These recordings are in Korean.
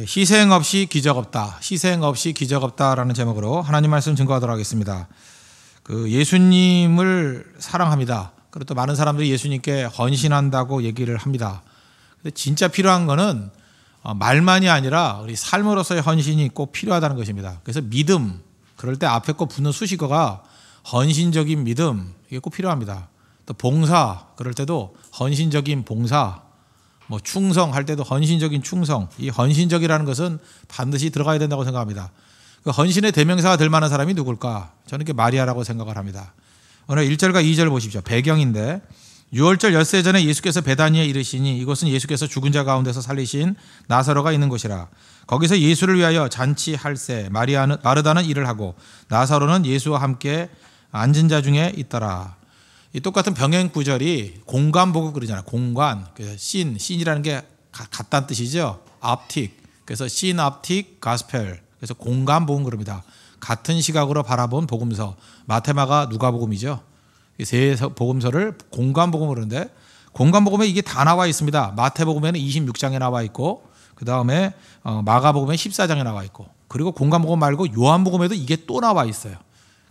희생 없이 기적 없다. 희생 없이 기적 없다라는 제목으로 하나님 말씀 증거하도록 하겠습니다. 예수님을 사랑합니다. 그리고 또 많은 사람들이 예수님께 헌신한다고 얘기를 합니다. 근데 진짜 필요한 거는 말만이 아니라 우리 삶으로서의 헌신이 꼭 필요하다는 것입니다. 그래서 믿음, 그럴 때 앞에 거 붙는 수식어가 헌신적인 믿음, 이게 꼭 필요합니다. 또 봉사, 그럴 때도 헌신적인 봉사, 충성할 때도 헌신적인 충성. 이 헌신적이라는 것은 반드시 들어가야 된다고 생각합니다. 그 헌신의 대명사가 될 만한 사람이 누굴까? 저는 그게 마리아라고 생각을 합니다. 오늘 1절과 2절 보십시오. 배경인데 6월절 엿새 전에 예수께서 베다니에 이르시니 이곳은 예수께서 죽은 자 가운데서 살리신 나사로가 있는 곳이라. 거기서 예수를 위하여 잔치할새 마르다는 일을 하고 나사로는 예수와 함께 앉은 자 중에 있더라. 이 똑같은 병행 구절이 공간 보고 그러잖아요. 공간. 그래서 씬이라는 게 같다는 뜻이죠. optic. 그래서 synoptic gospel. 그래서 공간 복음 그럽니다. 같은 시각으로 바라본 복음서. 마테마가 누가복음이죠. 이 세 복음서를 공간 복음으로 그러는데 공간 복음에 이게 다 나와 있습니다. 마태복음에는 26장에 나와 있고 그다음에 마가복음에 14장에 나와 있고 그리고 공간 복음 말고 요한복음에도 이게 또 나와 있어요.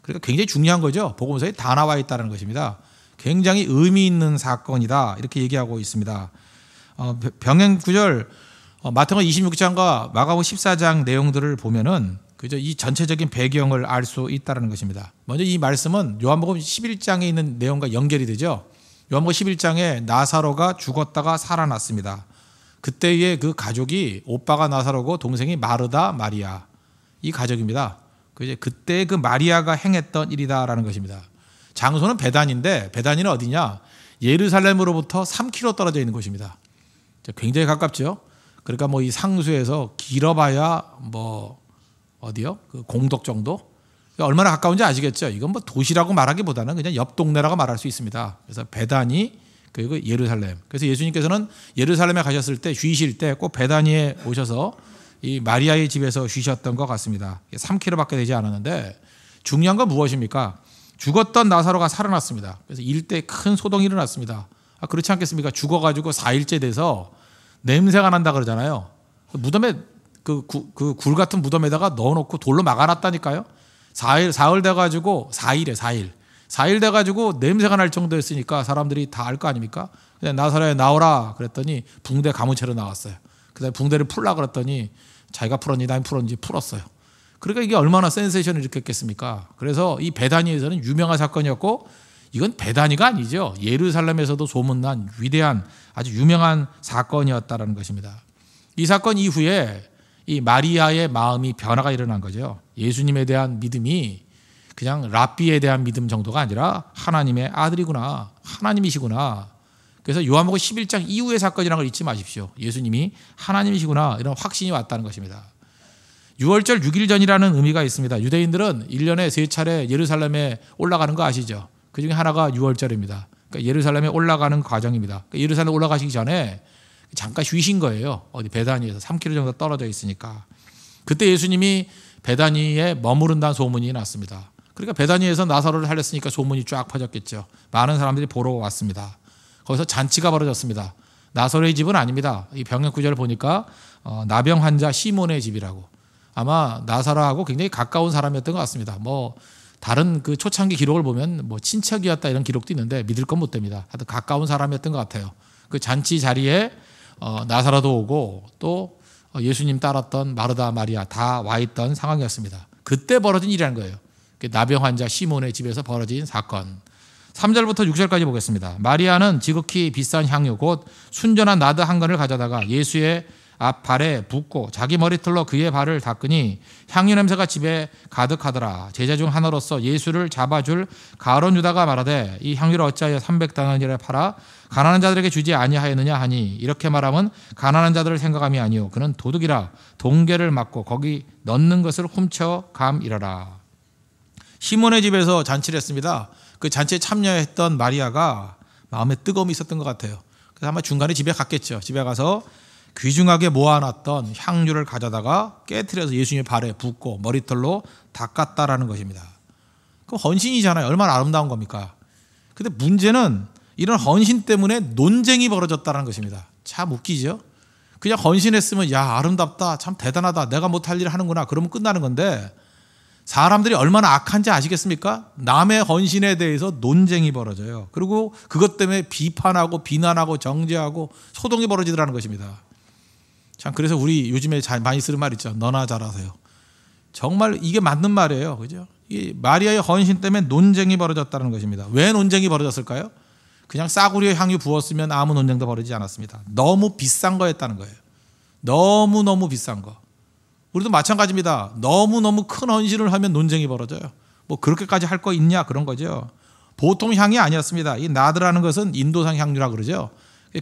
그러니까 굉장히 중요한 거죠. 복음서에 다 나와 있다는 것입니다. 굉장히 의미 있는 사건이다 이렇게 얘기하고 있습니다. 병행 구절 마태복음 26장과 마가복음 14장 내용들을 보면은 그죠? 이 전체적인 배경을 알 수 있다는 것입니다. 먼저 이 말씀은 요한복음 11장에 있는 내용과 연결이 되죠. 요한복음 11장에 나사로가 죽었다가 살아났습니다. 그때의 그 가족이 오빠가 나사로고 동생이 마르다, 마리아 이 가족입니다. 그때 그 마리아가 행했던 일이다라는 것입니다. 장소는 베단인데 베단이는 어디냐? 예루살렘으로부터 3km 떨어져 있는 곳입니다. 굉장히 가깝죠. 그러니까 이 상수에서 길어봐야 어디요? 그 공덕 정도? 얼마나 가까운지 아시겠죠? 이건 도시라고 말하기보다는 그냥 옆 동네라고 말할 수 있습니다. 그래서 베다니 그리고 예루살렘. 그래서 예수님께서는 예루살렘에 가셨을 때 쉬실 때 꼭 베다니에 오셔서 이 마리아의 집에서 쉬셨던 것 같습니다. 3km밖에 되지 않았는데 중요한 건 무엇입니까? 죽었던 나사로가 살아났습니다. 그래서 일대에 큰 소동이 일어났습니다. 그렇지 않겠습니까? 죽어가지고 4일째 돼서 냄새가 난다 그러잖아요. 무덤에 굴 같은 무덤에다가 넣어놓고 돌로 막아놨다니까요. 4일 돼가지고 4일 돼가지고 냄새가 날 정도였으니까 사람들이 다 알 거 아닙니까? 그냥 나사로에 나오라 그랬더니 붕대 가무채로 나왔어요. 그다음에 붕대를 풀라 그랬더니 자기가 풀었니 남이 풀었는지 풀었어요. 그러니까 이게 얼마나 센세이션을 일으켰겠습니까? 그래서 이 베다니에서는 유명한 사건이었고 이건 베다니가 아니죠. 예루살렘에서도 소문난 위대한 아주 유명한 사건이었다는 것입니다. 이 사건 이후에 이 마리아의 마음이 변화가 일어난 거죠. 예수님에 대한 믿음이 그냥 랍비에 대한 믿음 정도가 아니라 하나님의 아들이구나. 하나님이시구나. 그래서 요한복음 11장 이후의 사건이라는 걸 잊지 마십시오. 예수님이 하나님이시구나. 이런 확신이 왔다는 것입니다. 6월절 6일 전이라는 의미가 있습니다. 유대인들은 1년에 3차례 예루살렘에 올라가는 거 아시죠? 그중에 하나가 6월절입니다. 그러니까 예루살렘에 올라가는 과정입니다. 그러니까 예루살렘 올라가시기 전에 잠깐 쉬신 거예요. 어디 베다니에서 3km 정도 떨어져 있으니까. 그때 예수님이 베다니에 머무른다는 소문이 났습니다. 그러니까 베다니에서 나사로를 살렸으니까 소문이 쫙 퍼졌겠죠. 많은 사람들이 보러 왔습니다. 거기서 잔치가 벌어졌습니다. 나사로의 집은 아닙니다. 이 병역 구절을 보니까 나병 환자 시몬의 집이라고. 아마 나사로하고 굉장히 가까운 사람이었던 것 같습니다. 다른 그 초창기 기록을 보면 친척이었다 이런 기록도 있는데 믿을 건 못 됩니다. 하여튼 가까운 사람이었던 것 같아요. 그 잔치 자리에 나사로도 오고 또 예수님 따랐던 마르다 마리아 다 와 있던 상황이었습니다. 그때 벌어진 일이라는 거예요. 나병 환자 시몬의 집에서 벌어진 사건. 3절부터 6절까지 보겠습니다. 마리아는 지극히 비싼 향유 곧 순전한 나드 한 건을 가져다가 예수의 앞 발에 붓고 자기 머리털로 그의 발을 닦으니 향유 냄새가 집에 가득하더라. 제자 중 하나로서 예수를 잡아줄 가룟 유다가 말하되 이 향유를 어찌하여 300다나니를 팔아 가난한 자들에게 주지 아니하였느냐 하니 이렇게 말하면 가난한 자들을 생각함이 아니요 그는 도둑이라 동계를 맞고 거기 넣는 것을 훔쳐감이라라. 시몬의 집에서 잔치를 했습니다. 그 잔치에 참여했던 마리아가 마음에 뜨거움이 있었던 것 같아요. 그래서 아마 중간에 집에 갔겠죠. 집에 가서 귀중하게 모아놨던 향유를 가져다가 깨트려서 예수님의 발에 붓고 머리털로 닦았다라는 것입니다. 그럼 헌신이잖아요. 얼마나 아름다운 겁니까? 근데 문제는 이런 헌신 때문에 논쟁이 벌어졌다는 것입니다. 참 웃기죠. 그냥 헌신했으면 야 아름답다, 참 대단하다, 내가 못할 일을 하는구나, 그러면 끝나는 건데 사람들이 얼마나 악한지 아시겠습니까? 남의 헌신에 대해서 논쟁이 벌어져요. 그리고 그것 때문에 비판하고 비난하고 정죄하고 소동이 벌어지더라는 것입니다. 참 그래서 우리 요즘에 많이 쓰는 말 있죠. 너나 잘하세요. 정말 이게 맞는 말이에요. 그죠? 이 마리아의 헌신 때문에 논쟁이 벌어졌다는 것입니다. 왜 논쟁이 벌어졌을까요? 그냥 싸구려에 향유 부었으면 아무 논쟁도 벌어지지 않았습니다. 너무 비싼 거였다는 거예요. 너무너무 비싼 거. 우리도 마찬가지입니다. 너무너무 큰 헌신을 하면 논쟁이 벌어져요. 뭐 그렇게까지 할 거 있냐 그런 거죠. 보통 향이 아니었습니다. 이 나드라는 것은 인도상 향유라 그러죠.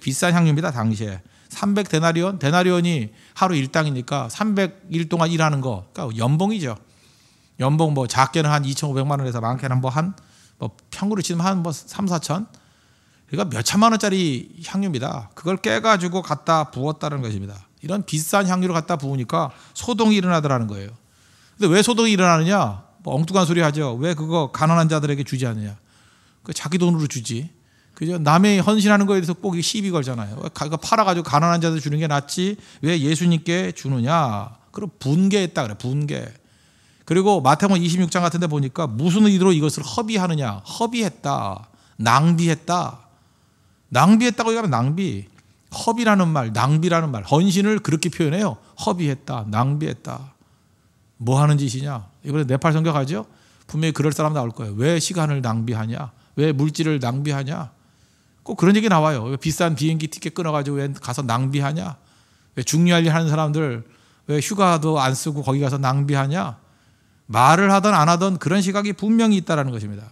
비싼 향유입니다. 당시에 300데나리온, 데나리온이 하루 일당이니까 300일 동안 일하는 거, 그러니까 연봉이죠. 연봉 뭐 작게는 한 2,500만 원에서 많게는 뭐 평균으로 치면 한 3, 4천. 그러니까 몇 천만 원짜리 향유입니다. 그걸 깨가지고 갖다 부었다는 것입니다. 이런 비싼 향유를 갖다 부으니까 소동이 일어나더라는 거예요. 근데 왜 소동이 일어나느냐? 뭐 엉뚱한 소리 하죠. 왜 그거 가난한 자들에게 주지 않느냐? 그 자기 돈으로 주지. 그죠? 남의 헌신하는 거에 대해서 꼭 시비 걸잖아요. 그거 팔아가지고 가난한 자들 주는 게 낫지 왜 예수님께 주느냐? 그럼 분개했다 그래. 분개. 그리고 마태복음 26장 같은 데 보니까 무슨 의도로 이것을 허비하느냐? 허비했다. 낭비했다. 낭비했다고 얘기하면 낭비. 허비라는 말, 낭비라는 말, 헌신을 그렇게 표현해요. 허비했다, 낭비했다. 뭐 하는 짓이냐? 이번에 네팔 선교 가죠? 분명히 그럴 사람 나올 거예요. 왜 시간을 낭비하냐? 왜 물질을 낭비하냐? 꼭 그런 얘기 나와요. 왜 비싼 비행기 티켓 끊어가지고 왜 가서 낭비하냐? 왜 중요할 일 하는 사람들 왜 휴가도 안 쓰고 거기 가서 낭비하냐? 말을 하든 안 하든 그런 시각이 분명히 있다는 것입니다.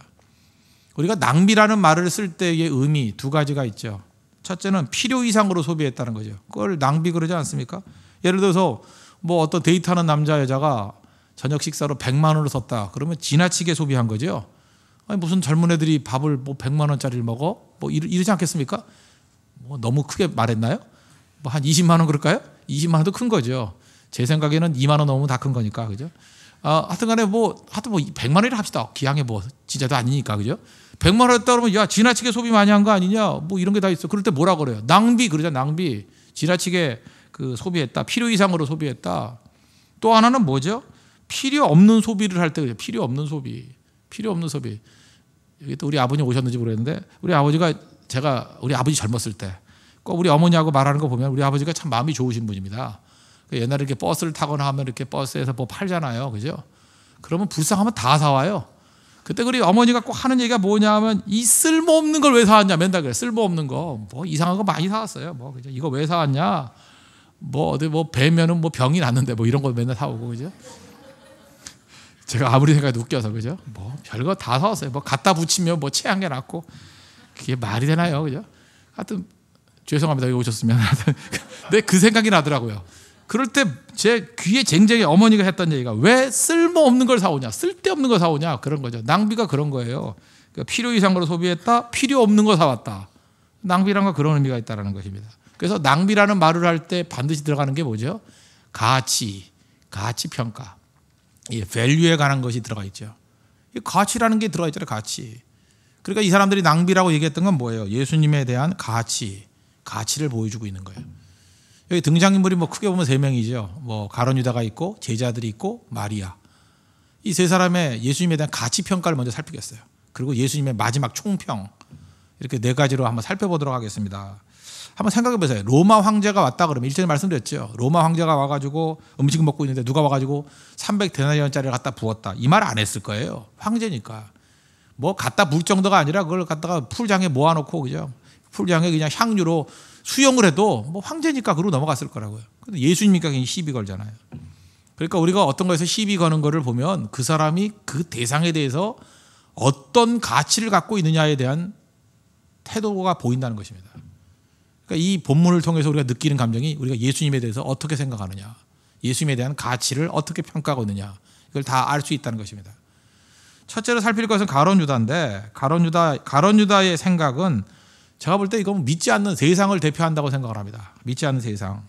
우리가 낭비라는 말을 쓸 때의 의미 두 가지가 있죠. 첫째는 필요 이상으로 소비했다는 거죠. 그걸 낭비 그러지 않습니까? 예를 들어서 뭐 어떤 데이트하는 남자 여자가 저녁 식사로 100만 원을 썼다. 그러면 지나치게 소비한 거죠. 아니 무슨 젊은 애들이 밥을 뭐 100만 원짜리를 먹어? 뭐 이러지 않겠습니까? 뭐 너무 크게 말했나요? 뭐 한 20만 원 그럴까요? 20만 원도 큰 거죠. 제 생각에는 2만 원 넘으면 다 큰 거니까, 그죠? 하여튼간에 뭐 100만 원이라 합시다. 기왕에 뭐 진짜도 아니니까, 그죠? 100만 원 했다 그러면 야 지나치게 소비 많이 한 거 아니냐? 뭐 이런 게 다 있어. 그럴 때 뭐라 그래요? 낭비 그러잖아. 낭비. 지나치게 그 소비했다. 필요 이상으로 소비했다. 또 하나는 뭐죠? 필요 없는 소비를 할 때 그죠? 필요 없는 소비. 필요 없는 소비. 여기 또 우리 아버님 오셨는지 모르겠는데 우리 아버지가 우리 아버지 젊었을 때 꼭 우리 어머니하고 말하는 거 보면 우리 아버지가 참 마음이 좋으신 분입니다. 옛날에 이렇게 버스를 타거나 하면 이렇게 버스에서 뭐 팔잖아요. 그죠? 그러면 불쌍하면 다 사와요. 그때 우리 어머니가 꼭 하는 얘기가 뭐냐 하면 이 쓸모없는 걸 왜 사왔냐 맨날 그래. 쓸모없는 거. 뭐 이상한 거 많이 사왔어요. 뭐 그죠? 이거 왜 사왔냐? 뭐 어디 뭐 배면은 뭐 병이 났는데 뭐 이런 거 맨날 사오고 그죠? 제가 아무리 생각해도 웃겨서 그죠? 뭐 별거 다 사왔어요. 뭐 갖다 붙이면 뭐 체한 게 낫고 그게 말이 되나요? 그죠? 하여튼 죄송합니다. 여기 오셨으면. 근데 그 생각이 나더라고요. 그럴 때 제 귀에 쟁쟁이 어머니가 했던 얘기가 왜 쓸모없는 걸 사오냐, 쓸데없는 걸 사오냐 그런 거죠. 낭비가 그런 거예요. 그러니까 필요 이상으로 소비했다, 필요 없는 걸 사왔다. 낭비란 건 그런 의미가 있다는 것입니다. 그래서 낭비라는 말을 할 때 반드시 들어가는 게 뭐죠? 가치 평가, 이 value에 관한 것이 들어가 있죠. 이 가치라는 게 들어가 있잖아요. 가치. 그러니까 이 사람들이 낭비라고 얘기했던 건 뭐예요? 예수님에 대한 가치를 보여주고 있는 거예요. 여기 등장인물이 뭐 크게 보면 3명이죠. 뭐 가룟 유다가 있고 제자들이 있고 마리아. 이 세 사람의 예수님에 대한 가치 평가를 먼저 살피겠어요. 그리고 예수님의 마지막 총평 이렇게 4가지로 한번 살펴보도록 하겠습니다. 한번 생각해 보세요. 로마 황제가 왔다 그러면 일전에 말씀드렸죠. 로마 황제가 와가지고 음식을 먹고 있는데 누가 와가지고 300데나리온짜리를 갖다 부었다. 이 말 안 했을 거예요. 황제니까. 뭐 갖다 부을 정도가 아니라 그걸 갖다가 풀장에 모아놓고 그죠? 풀장에 그냥 향유로 수용을 해도 뭐 황제니까 그러고 넘어갔을 거라고요. 근데 예수님이니까 그냥 시비 걸잖아요. 그러니까 우리가 어떤 거에서 시비 거는 거를 보면 그 사람이 그 대상에 대해서 어떤 가치를 갖고 있느냐에 대한 태도가 보인다는 것입니다. 그러니까 이 본문을 통해서 우리가 느끼는 감정이 우리가 예수님에 대해서 어떻게 생각하느냐, 예수님에 대한 가치를 어떻게 평가하고 있느냐 이걸 다 알 수 있다는 것입니다. 첫째로 살필 것은 가룟 유다인데 가룟 유다의 생각은 제가 볼 때 이건 믿지 않는 세상을 대표한다고 생각을 합니다. 믿지 않는 세상.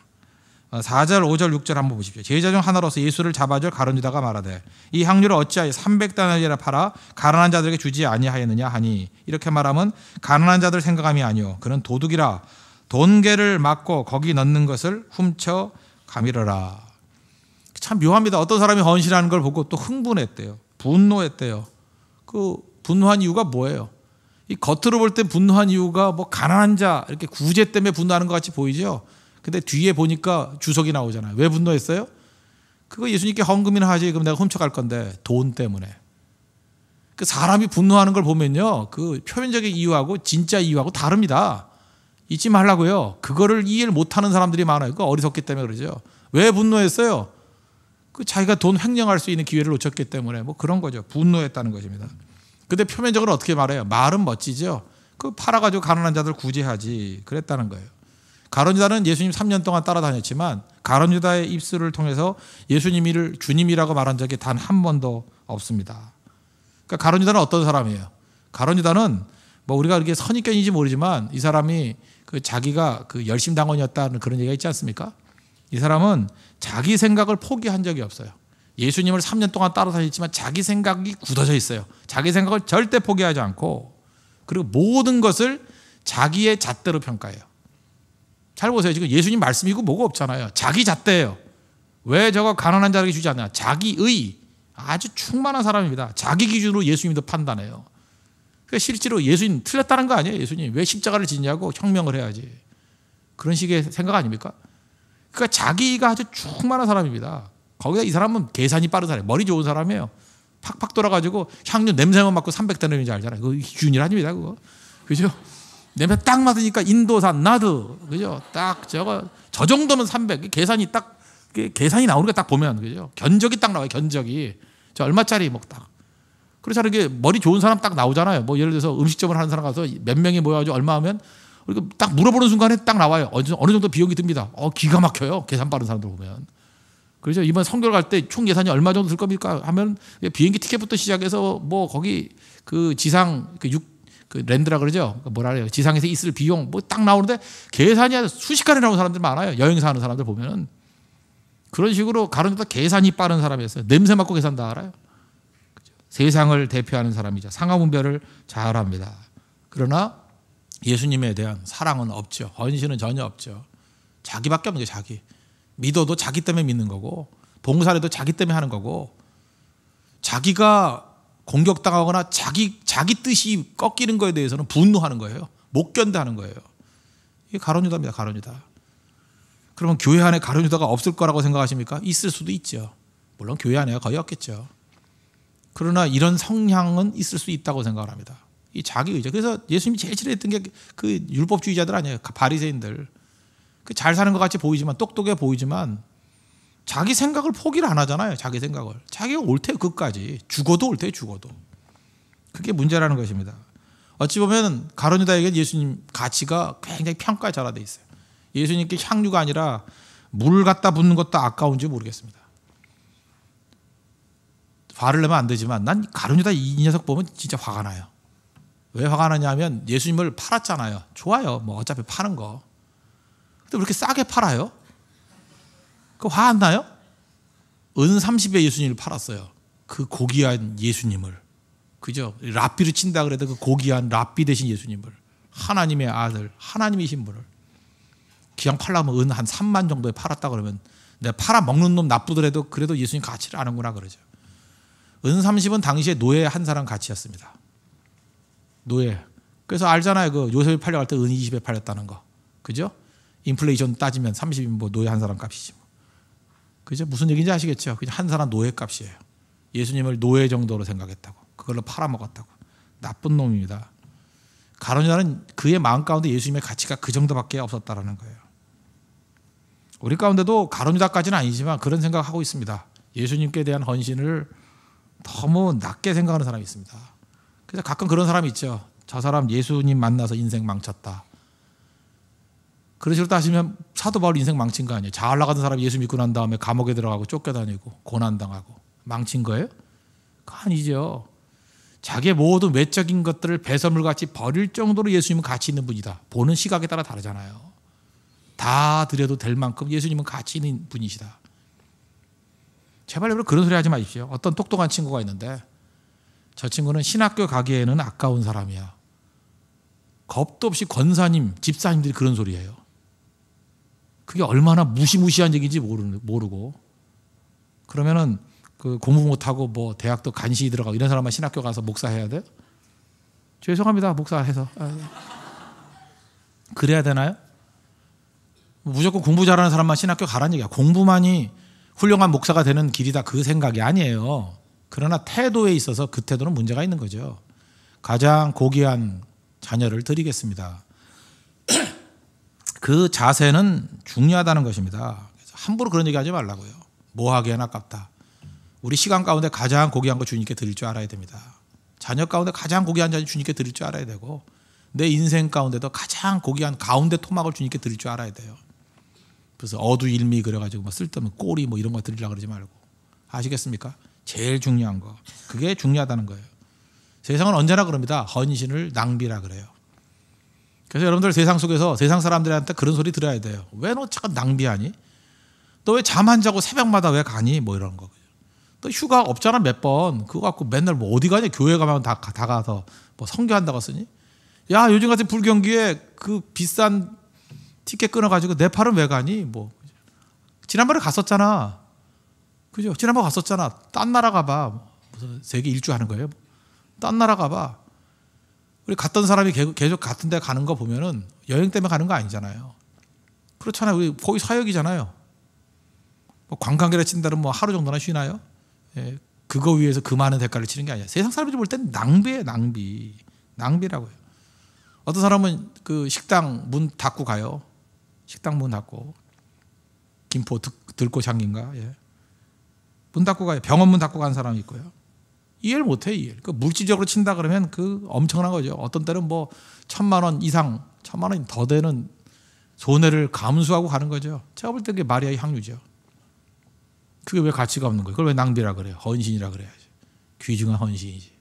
4절, 5절, 6절 한번 보십시오. 제자 중 하나로서 예수를 잡아줄 가룟 유다가 말하되 이 향유를 어찌하여 300데나리온이라 팔아 가난한 자들에게 주지 아니하였느냐 하니 이렇게 말하면 가난한 자들 생각함이 아니요 그는 도둑이라 돈계를 막고 거기 넣는 것을 훔쳐 가밀어라. 참 묘합니다. 어떤 사람이 헌신하는 걸 보고 또 흥분했대요. 분노했대요. 그 분노한 이유가 뭐예요? 이 겉으로 볼 때 분노한 이유가 뭐 가난한 자 이렇게 구제 때문에 분노하는 것 같이 보이죠. 근데 뒤에 보니까 주석이 나오잖아요. 왜 분노했어요? 그거 예수님께 헌금이나 하지. 그럼 내가 훔쳐갈 건데 돈 때문에. 그 사람이 분노하는 걸 보면요, 그 표면적인 이유하고 진짜 이유하고 다릅니다. 잊지 말라고요. 그거를 이해를 못하는 사람들이 많아요. 그 어리석기 때문에 그러죠. 왜 분노했어요? 그 자기가 돈 횡령할 수 있는 기회를 놓쳤기 때문에 뭐 그런 거죠. 분노했다는 것입니다. 근데 표면적으로 어떻게 말해요? 말은 멋지죠. 그 팔아가지고 가난한 자들 구제하지. 그랬다는 거예요. 가룟 유다는 예수님 3년 동안 따라다녔지만 가룟 유다의 입술을 통해서 예수님을 주님이라고 말한 적이 단 한 번도 없습니다. 그러니까 가룟 유다는 어떤 사람이에요? 가룟 유다는 뭐 우리가 그렇게 선입견인지 모르지만 이 사람이 그 자기가 그 열심당원이었다는 그런 얘기가 있지 않습니까? 이 사람은 자기 생각을 포기한 적이 없어요. 예수님을 3년 동안 따라다녔지만 자기 생각이 굳어져 있어요. 자기 생각을 절대 포기하지 않고 그리고 모든 것을 자기의 잣대로 평가해요. 잘 보세요. 지금 예수님 말씀이고 뭐가 없잖아요. 자기 잣대예요. 왜 저거 가난한 자에게 주지 않냐? 자기의 아주 충만한 사람입니다. 자기 기준으로 예수님도 판단해요. 그러니까 실제로 예수님 틀렸다는 거 아니에요. 예수님 왜 십자가를 지냐고 혁명을 해야지. 그런 식의 생각 아닙니까? 그러니까 자기가 아주 충만한 사람입니다. 거기다 이 사람은 계산이 빠른 사람이에요. 머리 좋은 사람이에요. 팍팍 돌아가지고 향료 냄새만 맡고 300대는지 알잖아요. 그거 기준이 아닙니다. 그거. 그죠? 냄새 딱 맡으니까 인도산 나드. 그죠? 딱 저 정도면 300. 계산이 딱 계산이 나오는 거 딱 보면 그죠? 견적이 딱 나와요. 견적이. 저 얼마짜리 뭐 딱. 그렇잖아요. 이게 머리 좋은 사람 딱 나오잖아요. 뭐 예를 들어서 음식점을 하는 사람 가서 몇 명이 모여가지고 얼마 하면 딱 물어보는 순간에 딱 나와요. 어느 정도 비용이 듭니다. 기가 막혀요. 계산 빠른 사람들 보면. 그렇죠. 이번 성결 갈 때 총 예산이 얼마 정도 들 겁니까? 하면 비행기 티켓부터 시작해서 뭐 거기 그 지상 그 랜드라 그러죠. 뭐라 그래요. 지상에서 있을 비용 뭐 딱 나오는데 계산이 수십간에 나오는 사람들 많아요. 여행사 하는 사람들 보면은. 그런 식으로 가룟 유다 계산이 빠른 사람이었어요. 냄새 맡고 계산 다 알아요. 그렇죠? 세상을 대표하는 사람이죠. 상하분별을 잘합니다. 그러나 예수님에 대한 사랑은 없죠. 헌신은 전혀 없죠. 자기밖에 없는 거예요. 자기. 믿어도 자기 때문에 믿는 거고 봉사해도 자기 때문에 하는 거고 자기가 공격당하거나 자기 뜻이 꺾이는 거에 대해서는 분노하는 거예요. 못 견뎌하는 거예요. 이게 가룟 유다입니다. 가룟 유다. 그러면 교회 안에 가룟 유다가 없을 거라고 생각하십니까? 있을 수도 있죠. 물론 교회 안에가 거의 없겠죠. 그러나 이런 성향은 있을 수 있다고 생각을 합니다. 이 자기 의죠. 그래서 예수님이 제일 싫어했던 게 그 율법주의자들 아니에요. 바리새인들. 잘 사는 것 같이 보이지만 똑똑해 보이지만 자기 생각을 포기를 안 하잖아요. 자기 생각을. 자기가 옳대요. 끝까지. 죽어도 옳대요. 죽어도. 그게 문제라는 것입니다. 어찌 보면 가룟 유다에게 예수님 가치가 굉장히 평가절하되어 있어요. 예수님께 향유가 아니라 물 갖다 붓는 것도 아까운지 모르겠습니다. 화를 내면 안 되지만 난 가룟 유다 이 녀석 보면 진짜 화가 나요. 왜 화가 나냐면 예수님을 팔았잖아요. 좋아요. 뭐 어차피 파는 거. 근데 왜 이렇게 싸게 팔아요? 그 화 안 나요? 은 30에 예수님을 팔았어요. 그 고귀한 예수님을. 그죠? 랍비를 친다 그래도 그 고귀한 랍비 되신 예수님을. 하나님의 아들, 하나님이신 분을. 기왕 팔려면 은 한 3만 정도에 팔았다 그러면 내가 팔아먹는 놈 나쁘더라도 그래도 예수님 가치를 아는구나 그러죠. 은 30은 당시에 노예 한 사람 가치였습니다. 노예. 그래서 알잖아요. 그 요셉이 팔려갈 때 은 20에 팔렸다는 거. 그죠? 인플레이션 따지면 30이면 뭐 노예 한 사람 값이지 뭐. 그죠? 무슨 얘기인지 아시겠죠? 그냥 한 사람 노예 값이에요. 예수님을 노예 정도로 생각했다고. 그걸로 팔아먹었다고. 나쁜 놈입니다. 가룟 유다는 그의 마음 가운데 예수님의 가치가 그 정도밖에 없었다라는 거예요. 우리 가운데도 가룟 유다까지는 아니지만 그런 생각을 하고 있습니다. 예수님께 대한 헌신을 너무 낮게 생각하는 사람이 있습니다. 그래서 가끔 그런 사람이 있죠. 저 사람 예수님 만나서 인생 망쳤다. 그런 식으로 따지면 사도 바울 인생 망친 거 아니에요. 잘 나가던 사람이 예수 믿고 난 다음에 감옥에 들어가고 쫓겨다니고 고난당하고 망친 거예요? 그거 아니죠. 자기의 모든 외적인 것들을 배설물같이 버릴 정도로 예수님은 가치 있는 분이다. 보는 시각에 따라 다르잖아요. 다 드려도 될 만큼 예수님은 가치 있는 분이시다. 제발 여러분 그런 소리 하지 마십시오. 어떤 똑똑한 친구가 있는데 저 친구는 신학교 가기에는 아까운 사람이야. 겁도 없이 권사님, 집사님들이 그런 소리예요. 그게 얼마나 무시무시한 얘기인지 모르고 그러면은 그 공부 못하고 뭐 대학도 간신히 들어가고 이런 사람만 신학교 가서 목사해야 돼요? 죄송합니다. 목사해서. 그래야 되나요? 무조건 공부 잘하는 사람만 신학교 가라는 얘기야. 공부만이 훌륭한 목사가 되는 길이다 그 생각이 아니에요. 그러나 태도에 있어서 그 태도는 문제가 있는 거죠. 가장 고귀한 자녀를 드리겠습니다. 그 자세는 중요하다는 것입니다. 함부로 그런 얘기하지 말라고요. 뭐 하기엔 아깝다. 우리 시간 가운데 가장 고귀한 거 주님께 드릴 줄 알아야 됩니다. 자녀 가운데 가장 고귀한 자녀 주님께 드릴 줄 알아야 되고 내 인생 가운데도 가장 고귀한 가운데 토막을 주님께 드릴 줄 알아야 돼요. 그래서 어두일미 그래가지고 뭐 쓸데없는 꼬리 뭐 이런 거 드리려고 그러지 말고 아시겠습니까? 제일 중요한 거 그게 중요하다는 거예요. 세상은 언제나 그럽니다. 헌신을 낭비라 그래요. 그래서 여러분들 세상 속에서 세상 사람들한테 그런 소리 들어야 돼요. 왜 너 잠깐 낭비하니? 너 왜 잠 안 자고 새벽마다 왜 가니? 뭐 이런 거. 또 휴가 없잖아 몇 번. 그거 갖고 맨날 뭐 어디 가냐? 교회 가면 다 가서 뭐 선교한다고 쓰니? 야 요즘 같은 불경기에 그 비싼 티켓 끊어가지고 네팔은 왜 가니? 뭐 지난번에 갔었잖아. 그죠? 지난번에 갔었잖아. 딴 나라 가봐. 무슨 세계 일주 하는 거예요? 딴 나라 가봐. 우리 갔던 사람이 계속 같은 데 가는 거 보면은 여행 때문에 가는 거 아니잖아요. 그렇잖아요. 우리 거기 사역이잖아요. 뭐 관광객을 친다면 뭐 하루 정도나 쉬나요? 예, 그거 위해서 그 많은 대가를 치는 게 아니야. 세상 사람들이 볼 때는 낭비예요, 낭비. 낭비라고요. 어떤 사람은 그 식당 문 닫고 가요. 식당 문 닫고. 김포 들꽃향기인가? 예. 문 닫고 가요. 병원 문 닫고 간 사람이 있고요. 이해를 못해, 이해를. 그 물질적으로 친다 그러면 그 엄청난 거죠. 어떤 때는 뭐 1,000만 원 이상, 1,000만 원이 더 되는 손해를 감수하고 가는 거죠. 제가 볼 때 그게 마리아의 향유죠. 그게 왜 가치가 없는 거예요? 그걸 왜 낭비라 그래요? 헌신이라 그래야지. 귀중한 헌신이지.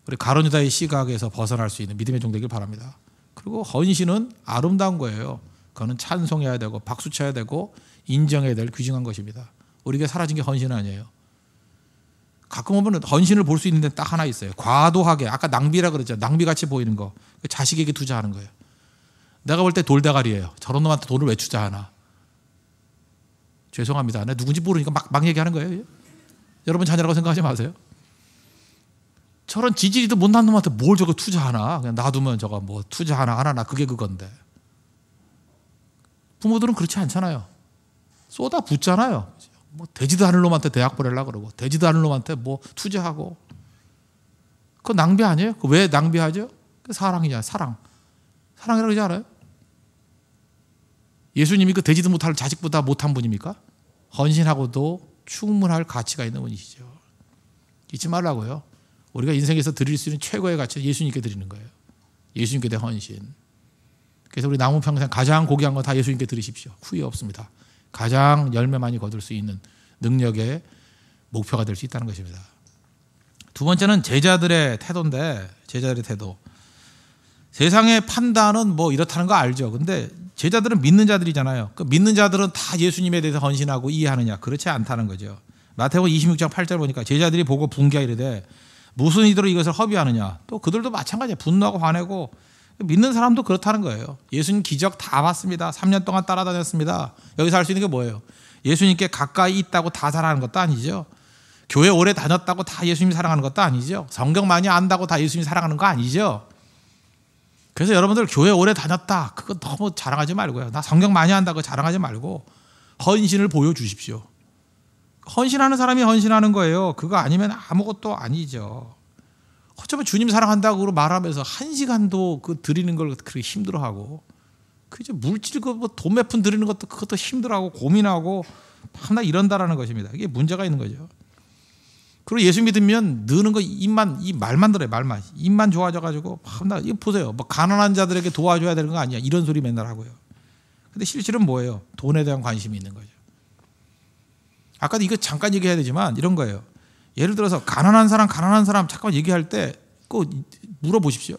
우리 가룟 유다의 시각에서 벗어날 수 있는 믿음의 종 되길 바랍니다. 그리고 헌신은 아름다운 거예요. 그거는 찬송해야 되고 박수 쳐야 되고 인정해야 될 귀중한 것입니다. 우리가 사라진 게 헌신 아니에요. 가끔 보면 헌신을 볼 수 있는 데 딱 하나 있어요. 과도하게 아까 낭비라 그랬죠. 낭비같이 보이는 거. 자식에게 투자하는 거예요. 내가 볼 때 돌대가리예요. 저런 놈한테 돈을 왜 투자하나. 죄송합니다. 내가 누군지 모르니까 막 얘기하는 거예요. 여러분 자녀라고 생각하지 마세요. 저런 지지리도 못난 놈한테 뭘 저거 투자하나. 그냥 놔두면 저거 뭐 투자하나 안 하나 그게 그건데. 부모들은 그렇지 않잖아요. 쏟아 붓잖아요. 뭐 되지도 않을 놈한테 대학 보내려고 그러고 되지도 않을 놈한테 뭐 투자하고. 그거 낭비 아니에요? 그거 왜 낭비하죠? 사랑이잖아요. 사랑이라고 그러지 않아요? 예수님이 그 되지도 못할 자식보다 못한 분입니까? 헌신하고도 충분할 가치가 있는 분이시죠. 잊지 말라고요. 우리가 인생에서 드릴 수 있는 최고의 가치는 예수님께 드리는 거예요. 예수님께 대한 헌신. 그래서 우리 남은 평생 가장 고귀한 건 다 예수님께 드리십시오. 후회 없습니다. 가장 열매 많이 거둘 수 있는 능력의 목표가 될 수 있다는 것입니다. 두 번째는 제자들의 태도인데 제자들의 태도. 세상의 판단은 뭐 이렇다는 거 알죠. 근데 제자들은 믿는 자들이잖아요. 그 믿는 자들은 다 예수님에 대해서 헌신하고 이해하느냐? 그렇지 않다는 거죠. 마태복음 26장 8절 보니까 제자들이 보고 분개하이르되 무슨 이들로 이것을 허비하느냐? 또 그들도 마찬가지야. 분노하고 화내고 믿는 사람도 그렇다는 거예요. 예수님 기적 다 봤습니다. 3년 동안 따라다녔습니다. 여기서 할 수 있는 게 뭐예요? 예수님께 가까이 있다고 다 사랑하는 것도 아니죠. 교회 오래 다녔다고 다 예수님 사랑하는 것도 아니죠. 성경 많이 안다고 다 예수님 사랑하는 거 아니죠. 그래서 여러분들 교회 오래 다녔다. 그거 너무 자랑하지 말고요. 나 성경 많이 안다고 자랑하지 말고 헌신을 보여주십시오. 헌신하는 사람이 헌신하는 거예요. 그거 아니면 아무것도 아니죠. 어쩌면 주님 사랑한다고 말하면서 1시간도 그 드리는 걸 그렇게 힘들어하고 그저 물질 돈 몇 푼 드리는 것도 그것도 힘들어하고 고민하고 밤낮 이런다라는 것입니다. 이게 문제가 있는 거죠. 그리고 예수 믿으면 느는 거 이 말만 들어요. 말만. 입만 좋아져가지고 밤낮 이거 보세요. 뭐 가난한 자들에게 도와줘야 되는 거 아니야. 이런 소리 맨날 하고요. 근데 실질은 뭐예요? 돈에 대한 관심이 있는 거죠. 아까도 이거 잠깐 얘기해야 되지만 이런 거예요. 예를 들어서 가난한 사람 잠깐 얘기할 때 꼭 물어보십시오.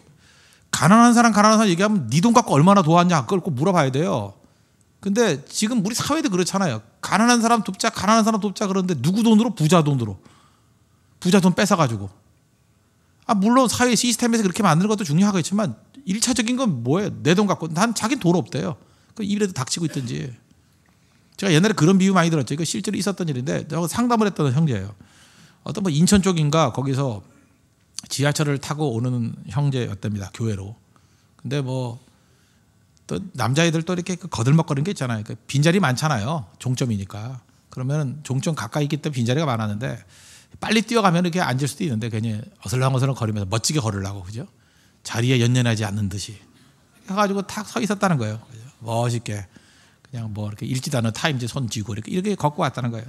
가난한 사람 얘기하면 네 돈 갖고 얼마나 도왔냐 그걸 꼭 물어봐야 돼요. 근데 지금 우리 사회도 그렇잖아요. 가난한 사람 돕자 그러는데 누구 돈으로? 부자 돈으로. 부자 돈 뺏어가지고. 물론 사회 시스템에서 그렇게 만드는 것도 중요하겠지만 1차적인 건 뭐예요? 내 돈 갖고 난 자기는 돈 없대요. 그 입에도 닥치고 있든지. 제가 옛날에 그런 비유 많이 들었죠. 이거 실제로 있었던 일인데 제가 상담을 했던 형제예요. 어떤 뭐 인천 쪽인가 거기서 지하철을 타고 오는 형제였답니다. 교회로. 근데 뭐 또 남자애들 또 이렇게 거들먹거리는 게 있잖아요. 빈자리 많잖아요. 종점이니까. 그러면 종점 가까이 있기 때문에 빈자리가 많았는데 빨리 뛰어가면 이렇게 앉을 수도 있는데 괜히 어슬렁어슬렁 거리면서 멋지게 걸으려고 그죠? 자리에 연연하지 않는 듯이 해가지고 탁 서 있었다는 거예요. 그죠? 멋있게 그냥 뭐 이렇게 읽지도 않은 타임즈 손 쥐고 이렇게 걷고 왔다는 거예요.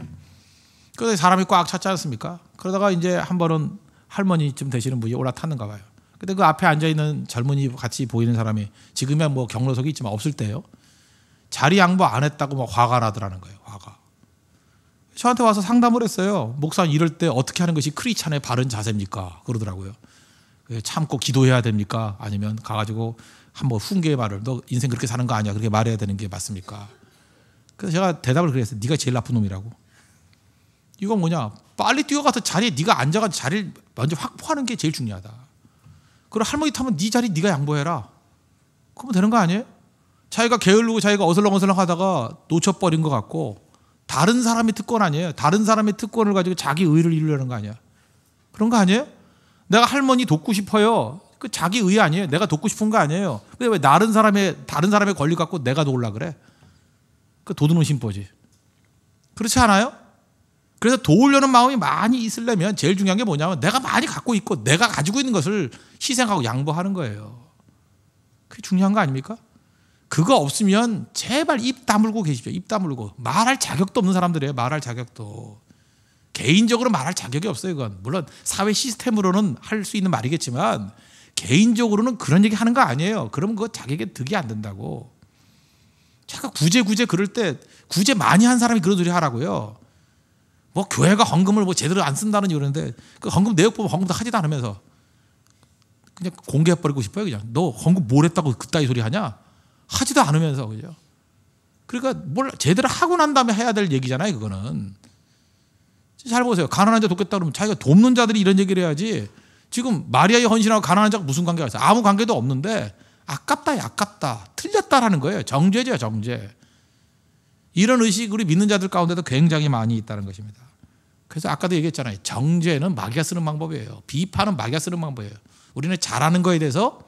그래서 사람이 꽉 찼지 않습니까? 그러다가 이제 한 번은 할머니쯤 되시는 분이 올라탔는가 봐요. 근데 그 앞에 앉아 있는 젊은이 같이 보이는 사람이 지금이야 뭐 경로석이 있지만 없을 때요. 자리 양보 안 했다고 막 화가 나더라는 거예요. 화가. 저한테 와서 상담을 했어요. 목사님 이럴 때 어떻게 하는 것이 크리스찬의 바른 자세입니까? 그러더라고요. 참고 기도해야 됩니까? 아니면 가가지고 한번 훈계의 말을 너 인생 그렇게 사는 거 아니야? 그렇게 말해야 되는 게 맞습니까? 그래서 제가 대답을 그랬어요. 네가 제일 나쁜 놈이라고. 이건 뭐냐? 빨리 뛰어가서 자리에 네가 앉아가지고 자리를 먼저 확보하는 게 제일 중요하다. 그리고 할머니 타면 네 자리 네가 양보해라. 그러면 되는 거 아니에요? 자기가 게으르고 자기가 어슬렁어슬렁 하다가 놓쳐버린 것 같고 다른 사람의 특권 아니에요. 다른 사람의 특권을 가지고 자기 의를 이루려는 거 아니야. 그런 거 아니에요? 내가 할머니 돕고 싶어요. 그 자기 의 아니에요. 내가 돕고 싶은 거 아니에요. 근데 왜 다른 사람의 권리 갖고 내가 도우려고 그래? 그 도두는 심보지. 그렇지 않아요? 그래서 도우려는 마음이 많이 있으려면 제일 중요한 게 뭐냐면 내가 많이 갖고 있고 내가 가지고 있는 것을 희생하고 양보하는 거예요. 그게 중요한 거 아닙니까? 그거 없으면 제발 입 다물고 계십시오. 입 다물고. 말할 자격도 없는 사람들이에요. 말할 자격도. 개인적으로 말할 자격이 없어요. 그건. 물론 사회 시스템으로는 할 수 있는 말이겠지만 개인적으로는 그런 얘기 하는 거 아니에요. 그러면 그거 자격에 득이 안 된다고. 제가 구제 그럴 때 구제 많이 한 사람이 그런 소리 하라고요. 뭐 교회가 헌금을 뭐 제대로 안 쓴다는 이유인데 그 헌금 내역 보면 헌금도 하지도 않으면서 그냥 공개해버리고 싶어요. 그냥 너 헌금 뭘 했다고 그따위 소리 하냐? 하지도 않으면서 그죠? 그러니까 뭘 제대로 하고 난 다음에 해야 될 얘기잖아요. 그거는 잘 보세요. 가난한 자 돕겠다 그러면 자기가 돕는 자들이 이런 얘기를 해야지. 지금 마리아의 헌신하고 가난한 자가 무슨 관계가 있어요? 아무 관계도 없는데 아깝다 틀렸다라는 거예요. 정죄죠. 정죄. 이런 의식 우리 믿는 자들 가운데도 굉장히 많이 있다는 것입니다. 그래서 아까도 얘기했잖아요. 정죄는 마귀가 쓰는 방법이에요. 비판은 마귀가 쓰는 방법이에요. 우리는 잘하는 거에 대해서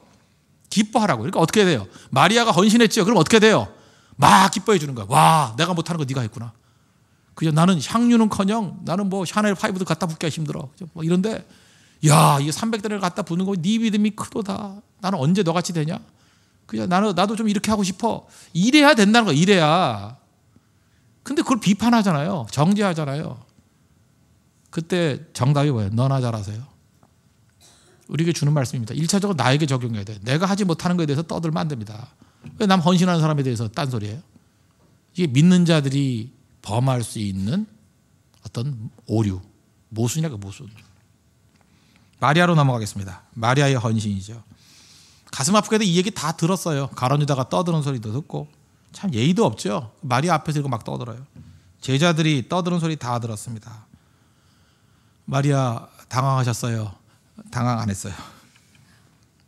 기뻐하라고. 그러니까 어떻게 해야 돼요? 마리아가 헌신했죠. 그럼 어떻게 돼요? 막 기뻐해 주는 거야. 와, 내가 못하는 거 네가 했구나. 그죠? 나는 향유는커녕 나는 뭐 샤넬 5도 갖다 붓기가 힘들어. 그죠? 뭐 이런데 야, 이게 300대를 갖다 부는 거 네 믿음이 크도다. 나는 언제 너같이 되냐? 그죠? 나도 좀 이렇게 하고 싶어. 이래야 된다는 거야. 이래야. 근데 그걸 비판하잖아요. 정죄하잖아요. 그때 정답이 뭐예요? 너나 잘하세요. 우리에게 주는 말씀입니다. 1차적으로 나에게 적용해야 돼. 내가 하지 못하는 것에 대해서 떠들면 안 됩니다. 왜 남 헌신하는 사람에 대해서 딴소리예요? 이게 믿는 자들이 범할 수 있는 어떤 오류, 모순이라고 모순. 마리아로 넘어가겠습니다. 마리아의 헌신이죠. 가슴 아프게도 이 얘기 다 들었어요. 가룟 유다가 떠드는 소리도 듣고 참 예의도 없죠. 마리아 앞에서 이렇게 막 떠들어요. 제자들이 떠드는 소리 다 들었습니다. 마리아 당황하셨어요? 당황 안 했어요.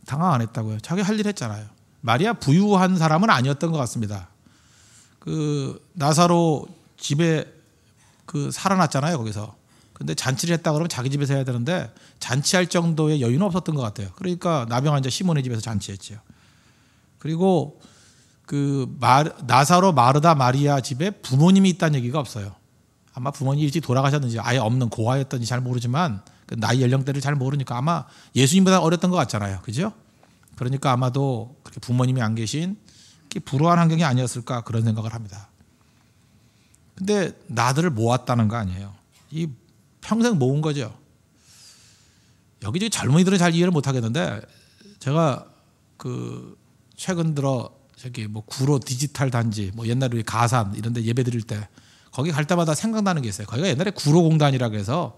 당황 안 했다고요. 자기 할 일 했잖아요. 마리아 부유한 사람은 아니었던 것 같습니다. 그 나사로 집에 그 살아났잖아요. 거기서. 근데 잔치를 했다 그러면 자기 집에서 해야 되는데 잔치할 정도의 여유는 없었던 것 같아요. 그러니까 나병 환자 시몬의 집에서 잔치했죠. 그리고 그 나사로 마르다 마리아 집에 부모님이 있다는 얘기가 없어요. 아마 부모님이 일찍 돌아가셨는지 아예 없는 고아였던지 잘 모르지만 그 나이 연령대를 잘 모르니까 아마 예수님보다 어렸던 것 같잖아요. 그죠? 그러니까 아마도 그렇게 부모님이 안 계신 불우한 환경이 아니었을까 그런 생각을 합니다. 근데 나들을 모았다는 거 아니에요. 이 평생 모은 거죠. 여기저기 젊은이들은 잘 이해를 못 하겠는데 제가 그 최근 들어 저기 뭐 구로 디지털 단지 뭐 옛날에 우리 가산 이런 데 예배 드릴 때 거기 갈 때마다 생각나는 게 있어요. 거기가 옛날에 구로공단이라고 해서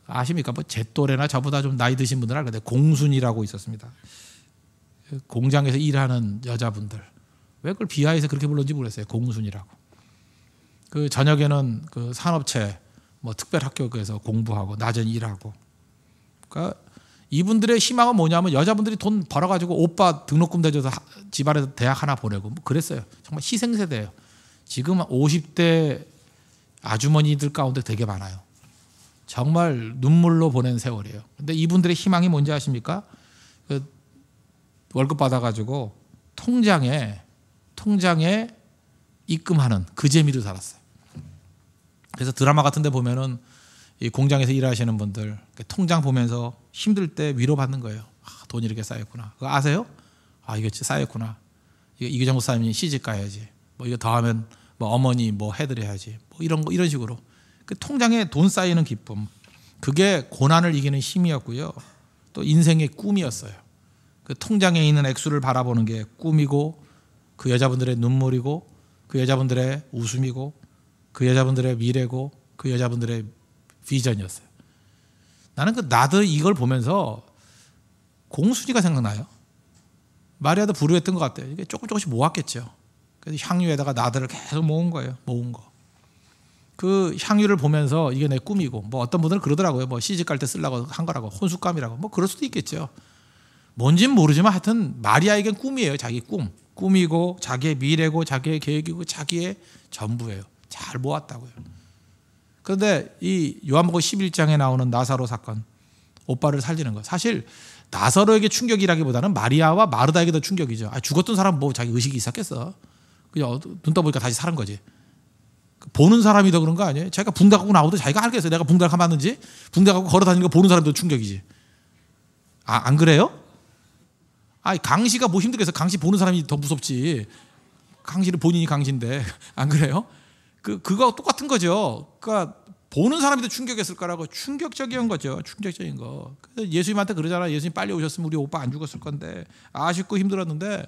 아십니까? 뭐 제 또래나 저보다 좀 나이 드신 분들 알건데 공순이라고 있었습니다. 공장에서 일하는 여자분들. 왜 그걸 비하해서 그렇게 불렀는지 모르겠어요. 공순이라고. 그 저녁에는 그 산업체 뭐 특별학교에서 공부하고 낮엔 일하고. 그러니까 이분들의 희망은 뭐냐면 여자분들이 돈 벌어가지고 오빠 등록금 대줘서 집안에서 대학 하나 보내고 뭐 그랬어요. 정말 희생세대예요. 지금 50대 아주머니들 가운데 되게 많아요. 정말 눈물로 보낸 세월이에요. 근데 이분들의 희망이 뭔지 아십니까? 그 월급 받아가지고 통장에 입금하는 그 재미로 살았어요. 그래서 드라마 같은 데 보면은 이 공장에서 일하시는 분들 통장 보면서 힘들 때 위로받는 거예요. 돈이 이렇게 쌓였구나. 그거 아세요? 이거 쌓였구나. 이거 정도 쌓이면 시집 가야지. 뭐 이거 더하면 뭐 어머니 뭐 해드려야지. 뭐 이런 식으로 그 통장에 돈 쌓이는 기쁨. 그게 고난을 이기는 힘이었고요. 또 인생의 꿈이었어요. 그 통장에 있는 액수를 바라보는 게 꿈이고 그 여자분들의 눈물이고 그 여자분들의 웃음이고 그 여자분들의 미래고 그 여자분들의 비전이었어요. 나는 나도 이걸 보면서 공순이가 생각나요. 마리아도 불우했던 것 같아요. 이게 조금씩 모았겠죠. 그래서 향유에다가 나들을 계속 모은 거예요. 모은 거. 그 향유를 보면서 이게 내 꿈이고 뭐 어떤 분들은 그러더라고요. 뭐 시집 갈 때 쓰려고 한 거라고 혼숙감이라고 뭐 그럴 수도 있겠죠. 뭔지는 모르지만 하여튼 마리아에겐 꿈이에요. 자기 꿈이고 자기의 미래고 자기의 계획이고 자기의 전부예요. 잘 모았다고요. 그런데 이 요한복음 11장에 나오는 나사로 사건, 오빠를 살리는 거. 사실 나사로에게 충격이라기보다는 마리아와 마르다에게 더 충격이죠. 죽었던 사람 뭐 자기 의식이 있었겠어. 그냥 눈 떠보니까 다시 사는 거지. 보는 사람이 더 그런 거 아니에요? 자기가 붕대 갖고 나오도 자기가 알겠어요. 내가 붕대를 감았는지. 붕대 갖고 걸어 다니는 거 보는 사람도 충격이지. 안 그래요? 강시가 뭐 힘들겠어. 강시 보는 사람이 더 무섭지. 강시는 본인이 강시인데. 안 그래요? 그거 똑같은 거죠. 그러니까 보는 사람이 더 충격했을 거라고. 충격적인 거죠. 충격적인 거. 그래서 예수님한테 그러잖아. 예수님 빨리 오셨으면 우리 오빠 안 죽었을 건데. 아쉽고 힘들었는데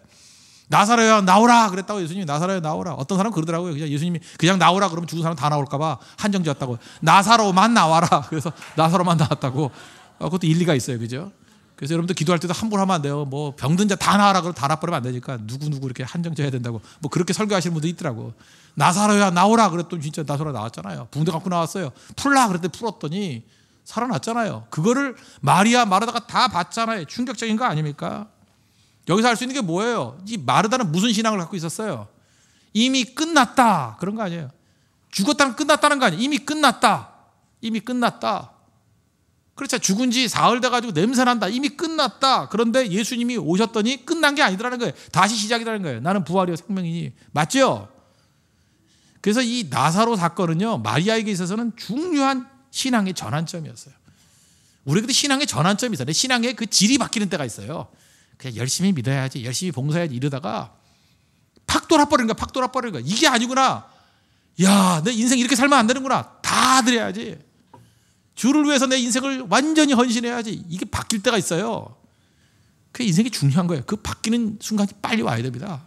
나사로야 나오라 그랬다고. 예수님이 나사로야 나오라. 어떤 사람은 그러더라고요. 그냥 예수님이 그냥 나오라 그러면 죽은 사람 다 나올까 봐 한정 지었다고. 나사로만 나와라. 그래서 나사로만 나왔다고. 그것도 일리가 있어요. 그죠? 그래서 여러분들 기도할 때도 함부로 하면 안 돼요. 뭐 병든 자 다 나와라 그러면 다 나버리면 안 되니까 누구 이렇게 한정 지어야 된다고. 뭐 그렇게 설교하시는 분도 있더라고. 나사로야 나오라 그랬더니 진짜 나사로 나왔잖아요. 붕대 갖고 나왔어요. 풀라 그랬더니 풀었더니 살아났잖아요. 그거를 마리아 마르다가 다 봤잖아요. 충격적인 거 아닙니까? 여기서 알 수 있는 게 뭐예요? 이 마르다는 무슨 신앙을 갖고 있었어요? 이미 끝났다 그런 거 아니에요. 죽었다는 끝났다는 거 아니에요. 이미 끝났다. 그렇죠. 죽은 지 사흘 돼가지고 냄새난다. 이미 끝났다. 그런데 예수님이 오셨더니 끝난 게 아니더라는 거예요. 다시 시작이라는 거예요. 나는 부활이요 생명이니. 맞죠? 그래서 이 나사로 사건은요, 마리아에게 있어서는 중요한 신앙의 전환점이었어요. 우리에게도 신앙의 전환점이 있어요. 신앙의 그 질이 바뀌는 때가 있어요. 그냥 열심히 믿어야지, 열심히 봉사해야지 이러다가 팍 돌아버리는 거야. 이게 아니구나. 야, 내 인생 이렇게 살면 안 되는구나. 다 드려야지. 주를 위해서 내 인생을 완전히 헌신해야지. 이게 바뀔 때가 있어요. 그게 인생이 중요한 거예요. 그 바뀌는 순간이 빨리 와야 됩니다.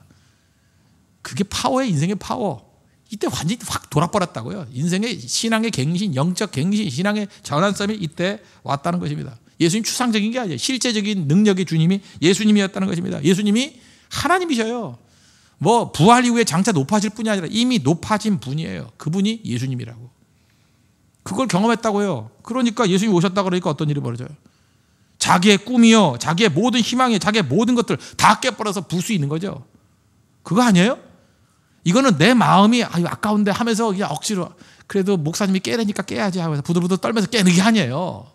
그게 파워예요. 인생의 파워. 이때 완전히 확 돌아버렸다고요. 인생의 신앙의 갱신, 영적 갱신, 신앙의 전환점이 이때 왔다는 것입니다. 예수님 추상적인 게 아니에요. 실제적인 능력의 주님이 예수님이었다는 것입니다. 예수님이 하나님이셔요. 뭐 부활 이후에 장차 높아질 뿐이 아니라 이미 높아진 분이에요. 그분이 예수님이라고. 그걸 경험했다고요. 그러니까 예수님이 오셨다 그러니까 어떤 일이 벌어져요? 자기의 꿈이요, 자기의 모든 희망이, 자기의 모든 것들 다 깨버려서 부을 수 있는 거죠. 그거 아니에요? 이거는 내 마음이 아까운데 하면서 그냥 억지로 그래도 목사님이 깨라니까 깨야지 하면서 부들부들 떨면서 깨는 게 아니에요.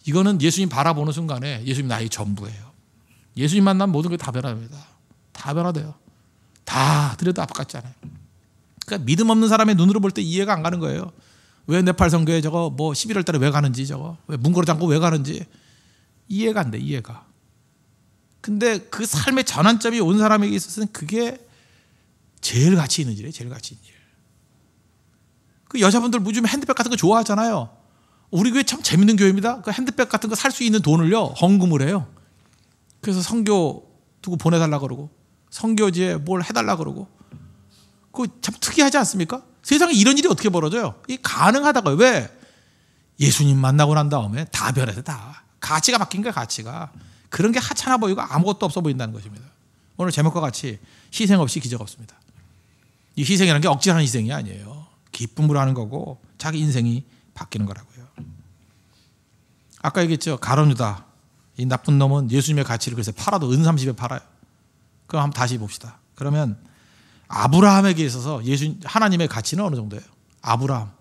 이거는 예수님 바라보는 순간에 예수님 나의 전부예요. 예수님 만나면 모든 게 다 변합니다. 다 변화돼요. 다 들여도 앞 같잖아요. 그러니까 믿음 없는 사람의 눈으로 볼 때 이해가 안 가는 거예요. 왜 네팔 선교에 저거 뭐 11월 달에 왜 가는지 저거 왜 문고리 잠고 왜 가는지 이해가 안 돼. 이해가. 근데 그 삶의 전환점이 온 사람에게 있어서는 그게 제일 가치 있는 일이에요. 제일 가치 있는 일. 그 여자분들 요즘 핸드백 같은 거 좋아하잖아요. 우리 교회 참 재밌는 교회입니다. 그 핸드백 같은 거 살 수 있는 돈을요 헌금을 해요. 그래서 선교 두고 보내달라 그러고 선교지에 뭘 해달라 그러고 그거 참 특이하지 않습니까? 세상에 이런 일이 어떻게 벌어져요? 이게 가능하다고요. 왜? 예수님 만나고 난 다음에 다 변해서 다 가치가 바뀐 거야. 가치가. 그런 게 하찮아 보이고 아무것도 없어 보인다는 것입니다. 오늘 제목과 같이 희생 없이 기적 없습니다. 이 희생이라는 게 억지로 하는 희생이 아니에요. 기쁨으로 하는 거고 자기 인생이 바뀌는 거라고요. 아까 얘기했죠. 가룟 유다. 이 나쁜 놈은 예수님의 가치를 그래서 팔아도 은 30에 팔아요. 그럼 한번 다시 봅시다. 그러면 아브라함에게 있어서 하나님의 가치는 어느 정도예요? 아브라함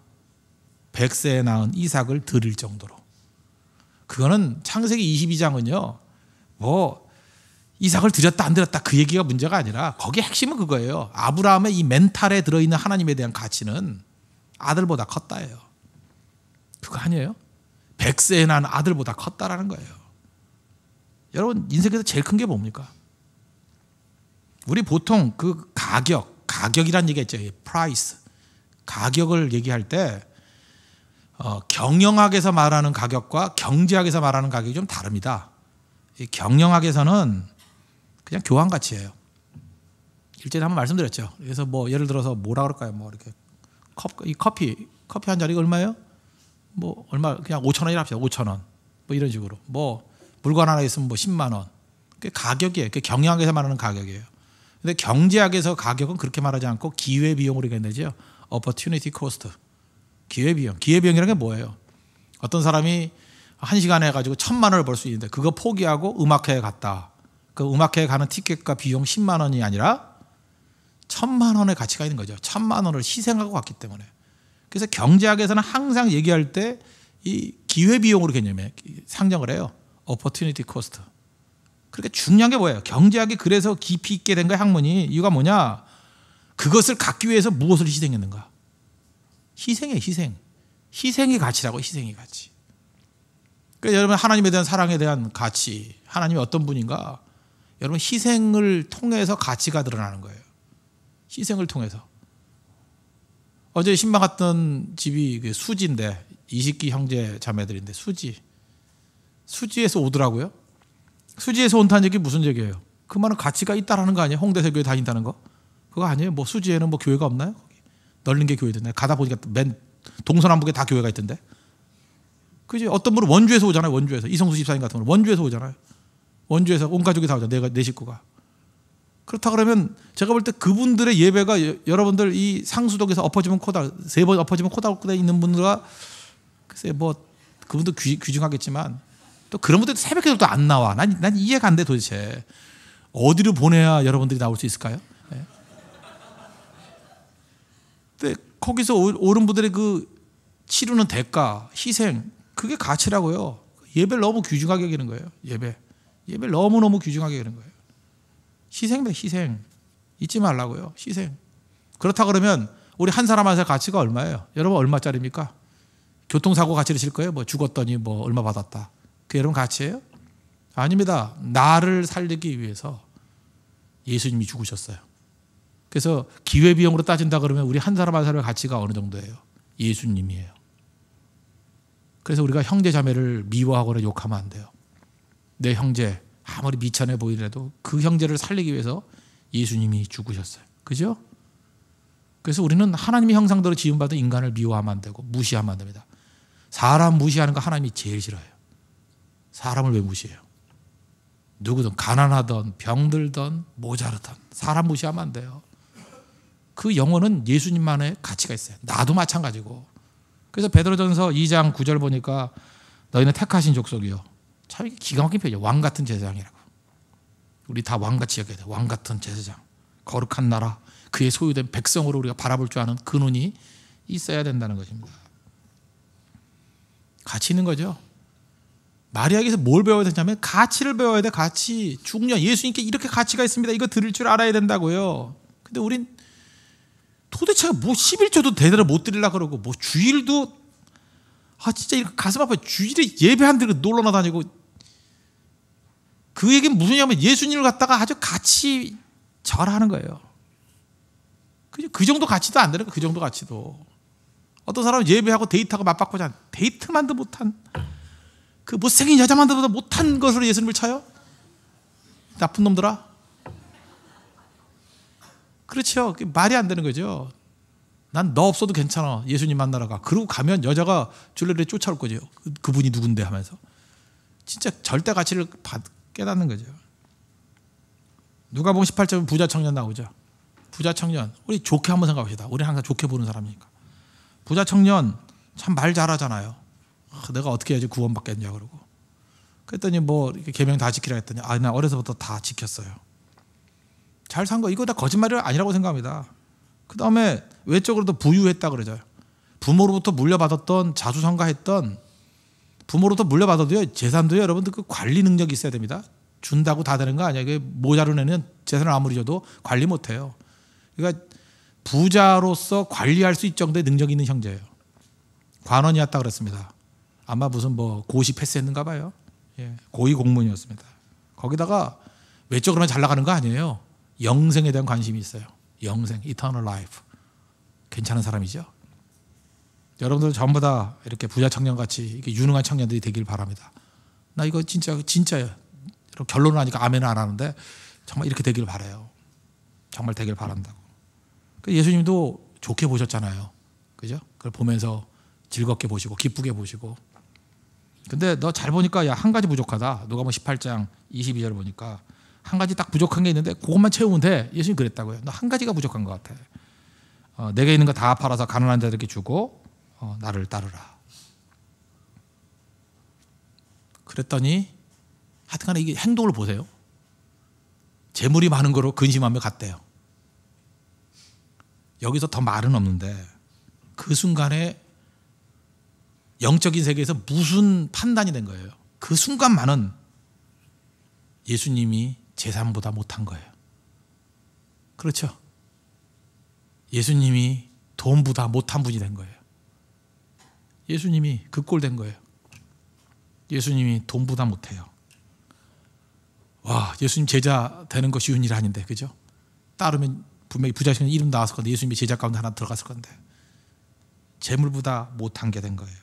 100세에 낳은 이삭을 드릴 정도로. 그거는 창세기 22장은요. 뭐 이삭을 드렸다 안 드렸다 그 얘기가 문제가 아니라 거기에 핵심은 그거예요. 아브라함의 이 멘탈에 들어있는 하나님에 대한 가치는 아들보다 컸다예요. 그거 아니에요? 100세에 낳은 아들보다 컸다라는 거예요. 여러분 인생에서 제일 큰 게 뭡니까? 우리 보통 그 가격이란 얘기가 있죠. price. 가격을 얘기할 때 경영학에서 말하는 가격과 경제학에서 말하는 가격이 좀 다릅니다. 이 경영학에서는 그냥 교환 가치예요. 일전에 한번 말씀드렸죠. 그래서 뭐 예를 들어서 뭐라 그럴까요? 뭐 이렇게 커피 한 자리가 얼마예요? 뭐 얼마 그냥 5,000원이라 합시다. 5,000원. 뭐 이런 식으로. 뭐 물건 하나 있으면 뭐 10만 원. 그게 가격이에요. 그게 경영학에서 말하는 가격이에요. 근데 경제학에서 가격은 그렇게 말하지 않고 기회 비용으로 얘기하죠. opportunity cost. 기회 비용. 기회 비용이라는 게 뭐예요? 어떤 사람이 1시간에 가지고 1,000만 원을 벌 수 있는데 그거 포기하고 음악회에 갔다. 그 음악회에 가는 티켓과 비용 10만 원이 아니라 1,000만 원의 가치가 있는 거죠. 1,000만 원을 희생하고 갔기 때문에. 그래서 경제학에서는 항상 얘기할 때 이 기회 비용으로 개념에 상정을 해요. opportunity cost. 그러니까 중요한 게 뭐예요? 경제학이 그래서 깊이 있게 된 거야 학문이. 이유가 뭐냐? 그것을 갖기 위해서 무엇을 희생했는가? 희생이에요. 희생. 희생의 가치라고. 희생의 가치. 그러니까 여러분 하나님에 대한 사랑에 대한 가치, 하나님이 어떤 분인가? 여러분 희생을 통해서 가치가 드러나는 거예요. 희생을 통해서. 어제 신방 갔던 집이 수지인데 이식기 형제 자매들인데 수지에서 오더라고요. 수지에서 온다는 얘기 무슨 얘기예요? 그 말은 가치가 있다라는 거 아니에요? 홍대서 교회 다닌다는 거? 그거 아니에요? 뭐 수지에는 뭐 교회가 없나요? 널린 게 교회던데 가다 보니까 맨 동서남북에 다 교회가 있던데. 그지? 어떤 분은 원주에서 오잖아요. 원주에서 이성수 집사님 같은 분은 원주에서 오잖아요. 원주에서 온 가족이 다 오잖아요. 내 식구가. 그렇다 그러면 제가 볼 때 그분들의 예배가 여러분들 이 상수동에서 엎어지면 코다 3번 엎어지면 코다에 있는 분들과 글쎄 뭐 그분도 귀중하겠지만 또 그런 분들도 새벽에도 안 나와. 난 이해가 안 돼 도대체. 어디로 보내야 여러분들이 나올 수 있을까요? 네. 근데 거기서 오른 분들의 그 치르는 대가, 희생 그게 가치라고요. 예배를 너무 귀중하게 여기는 거예요. 예배를 너무너무 귀중하게 여기는 거예요. 희생입니다. 희생. 잊지 말라고요. 희생. 그렇다 그러면 우리 한 사람 한 사람 가치가 얼마예요? 여러분 얼마짜리입니까? 교통사고 가치를 칠 거예요? 뭐 죽었더니 뭐 얼마 받았다. 그게 여러분 가치예요? 아닙니다. 나를 살리기 위해서 예수님이 죽으셨어요. 그래서 기회비용으로 따진다 그러면 우리 한 사람 한 사람의 가치가 어느 정도예요? 예수님이에요. 그래서 우리가 형제 자매를 미워하거나 욕하면 안 돼요. 내 형제 아무리 미천해 보이더라도 그 형제를 살리기 위해서 예수님이 죽으셨어요. 그죠? 그래서 우리는 하나님의 형상대로 지음받은 인간을 미워하면 안 되고 무시하면 안 됩니다. 사람 무시하는 거 하나님이 제일 싫어해요. 사람을 왜 무시해요? 누구든 가난하던 병들던 모자르던 사람 무시하면 안 돼요. 그 영혼은 예수님만의 가치가 있어요. 나도 마찬가지고. 그래서 베드로전서 2장 9절 보니까 너희는 택하신 족속이요. 참 기가 막힌 표현이죠. 왕 같은 제사장이라고. 우리 다 왕같이 여겨야 돼요. 왕 같은 제사장. 거룩한 나라. 그의 소유된 백성으로 우리가 바라볼 줄 아는 그 눈이 있어야 된다는 것입니다. 가치 있는 거죠. 마리아에게서 뭘 배워야 되냐면 가치를 배워야 돼. 가치. 중요. 예수님께 이렇게 가치가 있습니다. 이거 들을 줄 알아야 된다고요. 근데 우린 도대체 뭐 11조도 제대로 못 드리려고 그러고 뭐 주일도 진짜 이렇게 가슴 아파요. 주일에 예배 안 드리고 놀러 다니고. 그 얘기는 무슨 얘기냐면 예수님을 갖다가 아주 가치 절하는 거예요. 그 정도 가치도 안 되는 거예요. 그 정도 가치도. 어떤 사람은 예배하고 데이트하고 맞바꾸자. 데이트만도 못한 그 못생긴 여자만도 못한 것으로 예수님을 쳐요? 나쁜 놈들아. 그렇죠. 그게 말이 안 되는 거죠. 난 너 없어도 괜찮아. 예수님 만나러 가. 그러고 가면 여자가 줄레를 쫓아올 거죠. 그분이 누군데 하면서. 진짜 절대 가치를 깨닫는 거죠. 누가복음 18절 부자 청년 나오죠. 부자 청년. 우리 좋게 한번 생각합시다. 우리 항상 좋게 보는 사람이니까. 부자 청년 참 말 잘하잖아요. 내가 어떻게 해야지 구원받겠냐 그러고. 그랬더니 뭐 이렇게 계명 다 지키라 했더니 나 어려서부터 다 지켰어요. 잘 산 거 이거 다 거짓말이 아니라고 생각합니다. 그 다음에 외적으로도 부유했다 그러죠. 부모로부터 물려받았던 자수성가했던 부모로부터 물려받아도요 재산도요 여러분들 그 관리 능력이 있어야 됩니다. 준다고 다 되는 거 아니야. 이게 모자로 내는 재산을 아무리 줘도 관리 못해요. 그러니까 부자로서 관리할 수 있을 정도의 능력이 있는 형제예요. 관원이었다 그랬습니다. 아마 무슨 뭐 고시 패스했는가 봐요. 예, 고위 공무원이었습니다. 거기다가 외적으로만 잘 나가는 거 아니에요. 영생에 대한 관심이 있어요. 영생, eternal life. 괜찮은 사람이죠. 여러분들 전부 다 이렇게 부자 청년같이 이렇게 유능한 청년들이 되길 바랍니다. 나 이거 진짜예요. 결론을 하니까 아멘은 안 하는데 정말 이렇게 되길 바라요. 정말 되길 바란다고. 예수님도 좋게 보셨잖아요. 그죠? 그걸 보면서 즐겁게 보시고 기쁘게 보시고. 근데 너 잘 보니까 야, 한 가지 부족하다. 누가복음 18장 22절 보니까 한 가지 딱 부족한 게 있는데 그것만 채우면 돼. 예수님 그랬다고요. 너 한 가지가 부족한 것 같아. 내게 있는 거 다 팔아서 가난한 자들에게 주고 나를 따르라. 그랬더니 하여튼간에 이게 행동을 보세요. 재물이 많은 거로 근심하며 갔대요. 여기서 더 말은 없는데 그 순간에 영적인 세계에서 무슨 판단이 된 거예요. 그 순간만은 예수님이 재산보다 못한 거예요. 그렇죠? 예수님이 돈보다 못한 분이 된 거예요. 예수님이 그 꼴 된 거예요. 예수님이 돈보다 못해요. 와, 예수님 제자 되는 거 쉬운 일 아닌데, 그죠? 따르면 분명히 부자시면 이름 나왔을 건데 예수님이 제자 가운데 하나 들어갔을 건데 재물보다 못한 게 된 거예요.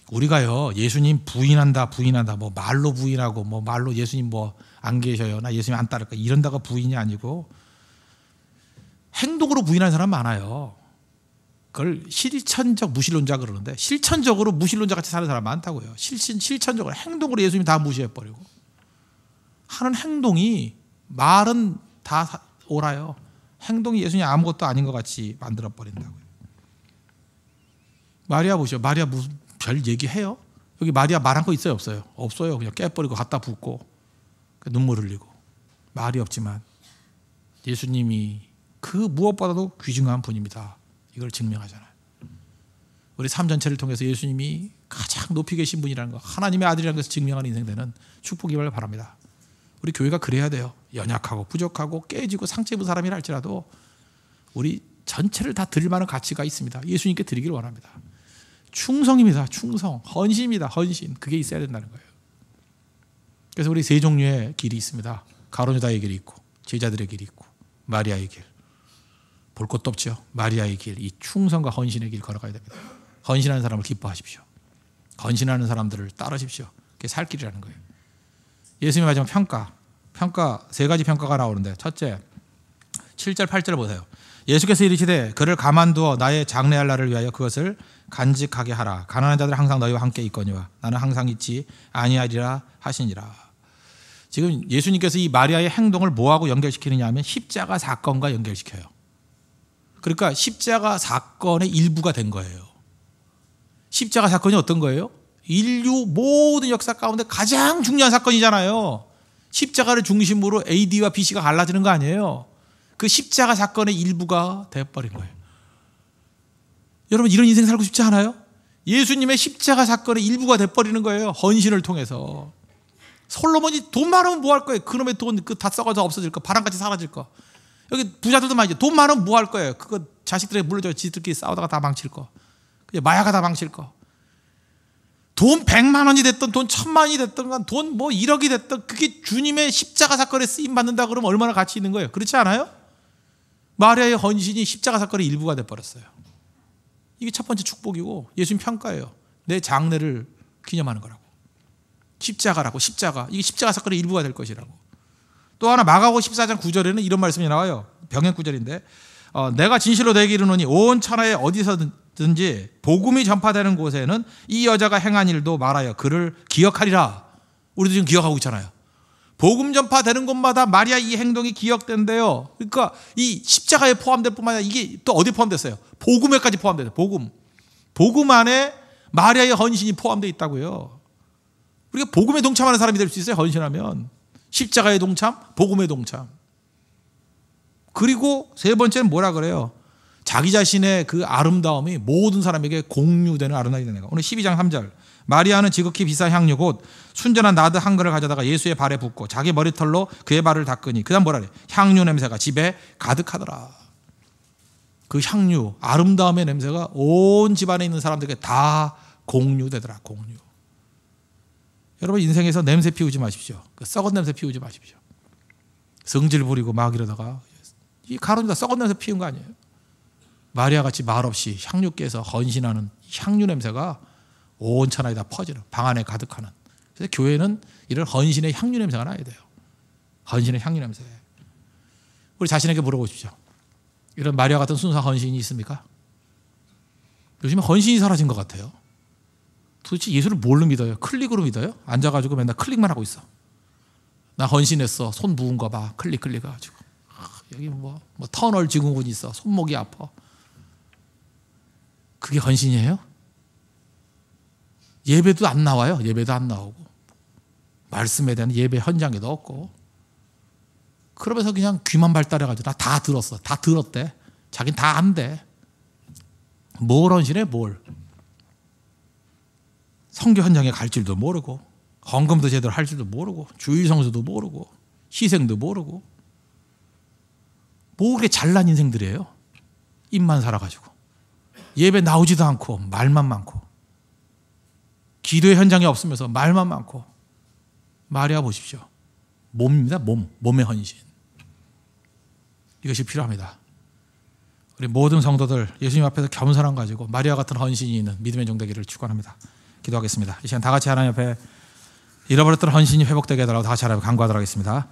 우리가요 예수님 부인한다 뭐 말로 부인하고 뭐 말로 예수님 뭐 안 계셔요 나 예수님 안 따를까 이런다가 부인이 아니고 행동으로 부인하는 사람 많아요. 그걸 실천적 무신론자 그러는데 실천적으로 무신론자 같이 사는 사람 많다고요. 실천적으로 행동으로 예수님 다 무시해버리고 하는 행동이 말은 다 옳아요. 행동이 예수님 아무것도 아닌 것 같이 만들어버린다고요. 마리아 보시죠. 마리아 무슨 별 얘기해요? 여기 마리아 말한 거 있어요? 없어요? 없어요. 그냥 깨버리고 갖다 붓고 눈물 흘리고 말이 없지만 예수님이 그 무엇보다도 귀중한 분입니다. 이걸 증명하잖아요. 우리 삶 전체를 통해서 예수님이 가장 높이 계신 분이라는 거 하나님의 아들이라는 것을 증명하는 인생 되는 축복이기를 바랍니다. 우리 교회가 그래야 돼요. 연약하고 부족하고 깨지고 상처 입은 사람이라 할지라도 우리 전체를 다 드릴 만한 가치가 있습니다. 예수님께 드리기를 원합니다. 충성입니다. 충성. 헌신입니다. 헌신. 그게 있어야 된다는 거예요. 그래서 우리 세 종류의 길이 있습니다. 가룟 유다의 길이 있고 제자들의 길이 있고 마리아의 길. 볼 것도 없죠. 마리아의 길. 이 충성과 헌신의 길 걸어가야 됩니다. 헌신하는 사람을 기뻐하십시오. 헌신하는 사람들을 따르십시오. 그게 살 길이라는 거예요. 예수님의 마지막 평가 세 가지 평가가 나오는데 첫째 7절 8절 보세요. 예수께서 이르시되 그를 가만두어 나의 장래할 날을 위하여 그것을 간직하게 하라. 가난한 자들 항상 너희와 함께 있거니와 나는 항상 있지 아니하리라 하시니라. 지금 예수님께서 이 마리아의 행동을 뭐하고 연결시키느냐 하면 십자가 사건과 연결시켜요. 그러니까 십자가 사건의 일부가 된 거예요. 십자가 사건이 어떤 거예요? 인류 모든 역사 가운데 가장 중요한 사건이잖아요. 십자가를 중심으로 AD와 BC가 갈라지는 거 아니에요. 그 십자가 사건의 일부가 돼버린 거예요. 여러분 이런 인생 살고 싶지 않아요? 예수님의 십자가 사건의 일부가 돼버리는 거예요. 헌신을 통해서. 솔로몬이 돈 많으면 뭐 할 거예요? 그놈의 돈 다 썩어져 없어질 거 바람같이 사라질 거. 여기 부자들도 많이 돈 많으면 뭐 할 거예요? 그거 자식들에게 물려줘 지들끼리 싸우다가 다 망칠 거. 마야가 다 망칠 거. 돈 100만 원이 됐든 돈 1000만 원이 됐든 돈 뭐 1억이 됐든 그게 주님의 십자가 사건에 쓰임 받는다 그러면 얼마나 가치 있는 거예요? 그렇지 않아요? 마리아의 헌신이 십자가 사건의 일부가 돼버렸어요. 이게 첫 번째 축복이고 예수님 평가예요. 내 장래를 기념하는 거라고. 십자가라고 십자가. 이게 십자가 사건의 일부가 될 것이라고. 또 하나 마가복음 14장 9절에는 이런 말씀이 나와요. 병행 9절인데 내가 진실로 너에게 이르노니 온 천하에 어디서든지 복음이 전파되는 곳에는 이 여자가 행한 일도 말하여 그를 기억하리라. 우리도 지금 기억하고 있잖아요. 복음 전파되는 곳마다 마리아 이 행동이 기억된대요. 그러니까 이 십자가에 포함될 뿐만 아니라 이게 또 어디 포함됐어요? 복음에까지 포함돼요. 복음 안에 마리아의 헌신이 포함되어 있다고요. 우리가 복음에 동참하는 사람이 될 수 있어요. 헌신하면 십자가의 동참, 복음의 동참. 그리고 세 번째는 뭐라 그래요? 자기 자신의 그 아름다움이 모든 사람에게 공유되는 아름다움이 되는 거. 오늘 12장 3절. 마리아는 지극히 비싼 향유 곧 순전한 나드 한 그릇을 가져다가 예수의 발에 붓고 자기 머리털로 그의 발을 닦으니 그다음 뭐라 그래? 향유 냄새가 집에 가득하더라. 그 향유, 아름다움의 냄새가 온 집안에 있는 사람들에게 다 공유되더라. 공유. 여러분 인생에서 냄새 피우지 마십시오. 그 썩은 냄새 피우지 마십시오. 성질 부리고 막 이러다가 이 가론유다 썩은 냄새 피운 거 아니에요? 마리아 같이 말없이 향유께서 헌신하는 향유 냄새가 온 천하에 다 퍼지는 방 안에 가득하는. 그래서 교회는 이런 헌신의 향유 냄새가 나야 돼요. 헌신의 향유 냄새. 우리 자신에게 물어보십시오. 이런 마리아 같은 순수한 헌신이 있습니까? 요즘에 헌신이 사라진 것 같아요. 도대체 예수를 뭘로 믿어요? 클릭으로 믿어요? 앉아가지고 맨날 클릭만 하고 있어. 나 헌신했어. 손 부은 거 봐. 클릭 해가지고. 여기 뭐 터널 증후군이 있어. 손목이 아파. 그게 헌신이에요? 예배도 안 나와요. 예배도 안 나오고. 말씀에 대한 예배 현장에도 없고. 그러면서 그냥 귀만 발달해가지고 나 다 들었어. 다 들었대. 자긴 다 안대. 뭘 헌신해? 뭘. 선교 현장에 갈 줄도 모르고 헌금도 제대로 할 줄도 모르고 주일 성수도 모르고 희생도 모르고 뭐 그렇게 잘난 인생들이에요. 입만 살아가지고. 예배 나오지도 않고 말만 많고 기도의 현장에 없으면서 말만 많고. 마리아 보십시오. 몸입니다. 몸의 헌신. 이것이 필요합니다. 우리 모든 성도들 예수님 앞에서 겸손함 가지고 마리아 같은 헌신이 있는 믿음의 종 되기를 축원합니다. 기도하겠습니다. 이 시간 다 같이 하나님 앞에 잃어버렸던 헌신이 회복되게 해달라고 다 같이 하나님 간구하도록 하겠습니다.